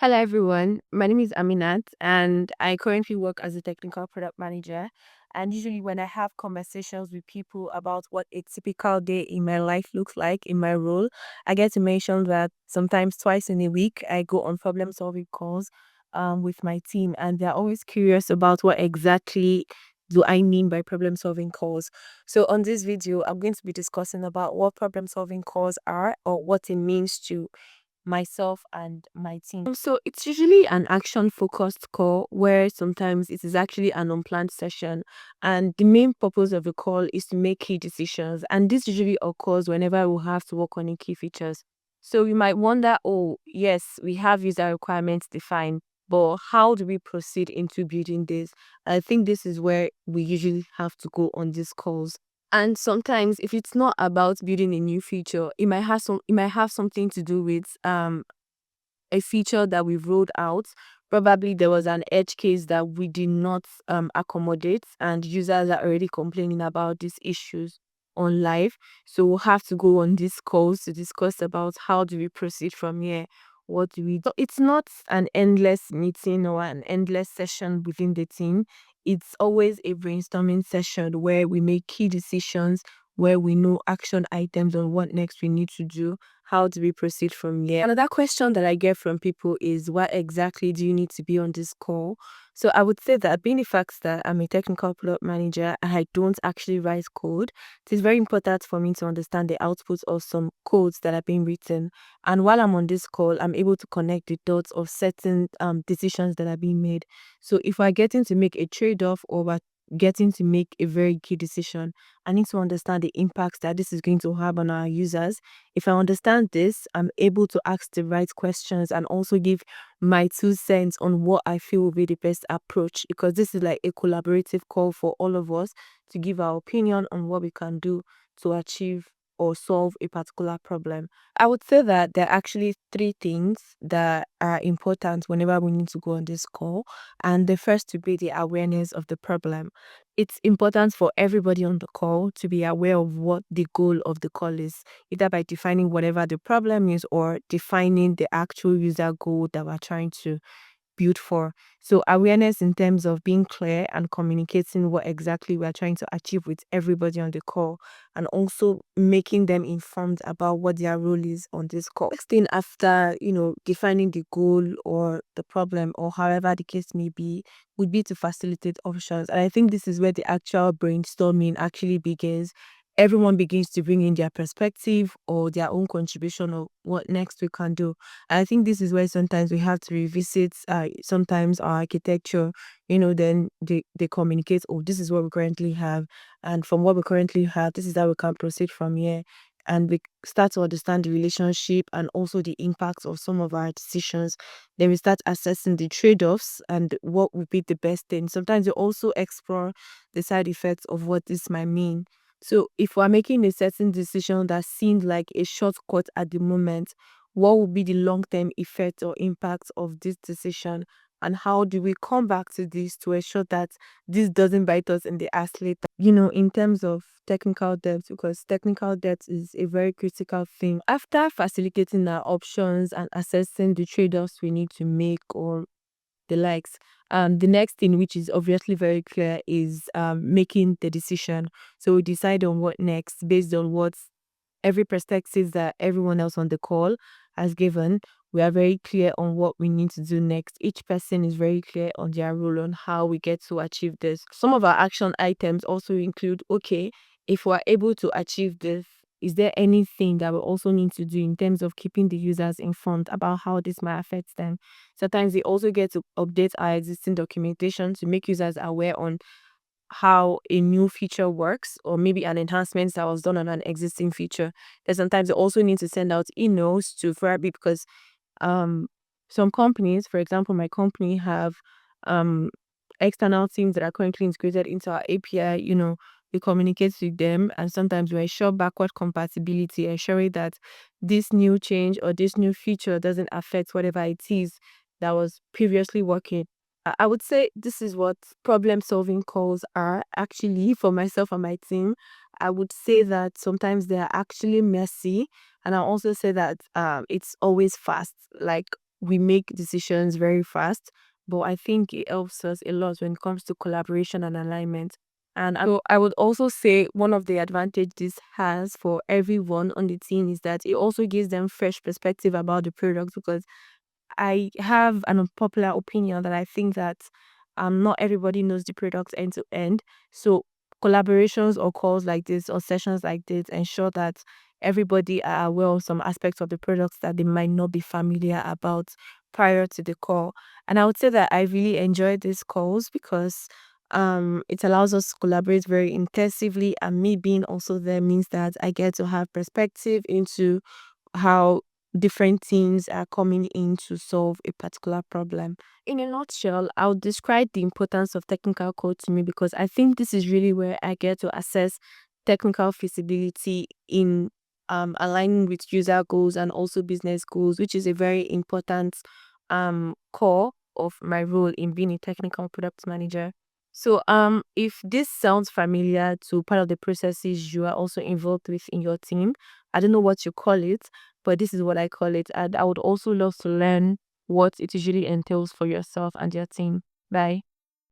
Hello, everyone. My name is Aminat, and I currently work as a technical product manager. And usually, when I have conversations with people about what a typical day in my life looks like in my role, I get to mention that sometimes twice in a week, I go on problem solving calls with my team, and they're always curious about what exactly do I mean by problem solving calls. So, on this video, I'm going to be discussing about what problem solving calls are or what it means to myself and my team. So it's usually an action focused call where sometimes it is actually an unplanned session. And the main purpose of the call is to make key decisions. And this usually occurs whenever we have to work on a key features. So you might wonder, oh, yes, we have user requirements defined, but how do we proceed into building this? I think this is where we usually have to go on these calls. And sometimes if it's not about building a new feature, it might have something to do with a feature that we've rolled out. Probably there was an edge case that we did not accommodate, and users are already complaining about these issues on live. So we'll have to go on these calls to discuss about how do we proceed from here. What do we do? So it's not an endless meeting or an endless session within the team. It's always a brainstorming session where we make key decisions, where we know action items on what next we need to do. How do we proceed from here? Another question that I get from people is, what exactly do you need to be on this call? So I would say that, being the fact that I'm a technical product manager and I don't actually write code, it is very important for me to understand the outputs of some codes that are being written. And while I'm on this call, I'm able to connect the dots of certain decisions that are being made. So if we're getting to make a trade-off, or we're getting to make a very key decision, I need to understand the impacts that this is going to have on our users. If I understand this, I'm able to ask the right questions and also give my 2 cents on what I feel will be the best approach, because this is like a collaborative call for all of us to give our opinion on what we can do to achieve or solve a particular problem. I would say that there are actually three things that are important whenever we need to go on this call. And the first to be the awareness of the problem. It's important for everybody on the call to be aware of what the goal of the call is, either by defining whatever the problem is or defining the actual user goal that we're trying to built for. So awareness in terms of being clear and communicating what exactly we are trying to achieve with everybody on the call, and also making them informed about what their role is on this call. Next thing after, defining the goal or the problem or however the case may be, would be to facilitate options. And I think this is where the actual brainstorming actually begins. Everyone begins to bring in their perspective or their own contribution of what next we can do. I think this is where sometimes we have to revisit sometimes our architecture, then they communicate, oh, this is what we currently have. And from what we currently have, this is how we can proceed from here. And we start to understand the relationship and also the impacts of some of our decisions. Then we start assessing the trade-offs and what would be the best thing. Sometimes we also explore the side effects of what this might mean. So if we're making a certain decision that seemed like a shortcut at the moment, what will be the long-term effect or impact of this decision, and how do we come back to this to ensure that this doesn't bite us in the ass later, in terms of technical debt, because technical debt is a very critical thing. After facilitating our options and assessing the trade-offs we need to make or the likes, the next thing, which is obviously very clear, is making the decision. So we decide on what next based on what every perspective that everyone else on the call has given. We are very clear on what we need to do next. Each person is very clear on their role on how we get to achieve this. Some of our action items also include, okay, if we're able to achieve this, is there anything that we also need to do in terms of keeping the users informed about how this might affect them? Sometimes we also get to update our existing documentation to make users aware on how a new feature works, or maybe an enhancement that was done on an existing feature. Then sometimes they also need to send out emails to Farabi, because um some companies, for example my company, have um external teams that are currently integrated into our API. We communicate with them, and sometimes we ensure backward compatibility, ensuring that this new change or this new feature doesn't affect whatever it is that was previously working. I would say this is what problem solving calls are actually for myself and my team. I would say that sometimes they are actually messy, and I also say that it's always fast. Like, we make decisions very fast, but I think it helps us a lot when it comes to collaboration and alignment. And so I would also say one of the advantages this has for everyone on the team is that it also gives them fresh perspective about the product, because I have an unpopular opinion that I think that not everybody knows the product end to end. So collaborations or calls like this or sessions like this ensure that everybody are aware of some aspects of the products that they might not be familiar about prior to the call. And I would say that I really enjoy these calls because it allows us to collaborate very intensively, and me being also there means that I get to have perspective into how different teams are coming in to solve a particular problem. In a nutshell, I would describe the importance of technical code to me because I think this is really where I get to assess technical feasibility in aligning with user goals and also business goals, which is a very important core of my role in being a technical product manager. So if this sounds familiar to part of the processes you are also involved with in your team, I don't know what you call it, but this is what I call it. And I would also love to learn what it usually entails for yourself and your team. Bye.